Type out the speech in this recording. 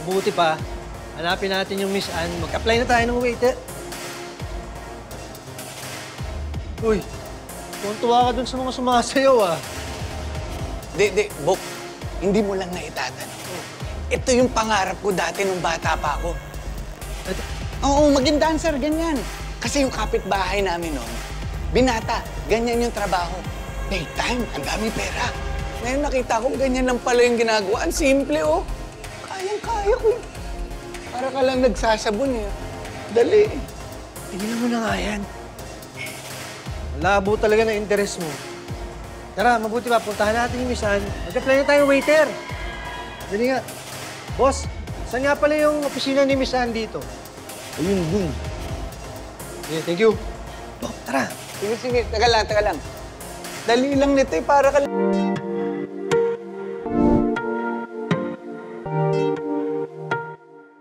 Mabuti pa, hanapin natin yung Miss Anne. Mag-apply na tayo ng waiter. Uy, tuwa ka dun sa mga sumasayaw, ah. Bok, hindi mo lang naitatanong. Ito yung pangarap ko dati nung bata pa ako. Oo, maging dancer, ganyan. Kasi yung kapitbahay namin noon, binata, ganyan yung trabaho. Daytime, ang dami pera. Ngayon nakita ko ganyan lang pala yung ginagawa. Ang simple, oh. Kayang-kaya ko. Para ka lang nagsasabon, eh. Dali. Tigilan mo na nga yan. Labo talaga na interest mo. Tara, mabuti pa, puntahan natin yung Miss Anne. Mag-apply na tayo waiter. Dali nga. Boss, saan nga pala yung opisina ni Miss Anne dito? Ayun, dun. Yeah, thank you. Oh, tara. Sige. Taga lang. Dali lang nito, eh. Para ka lang...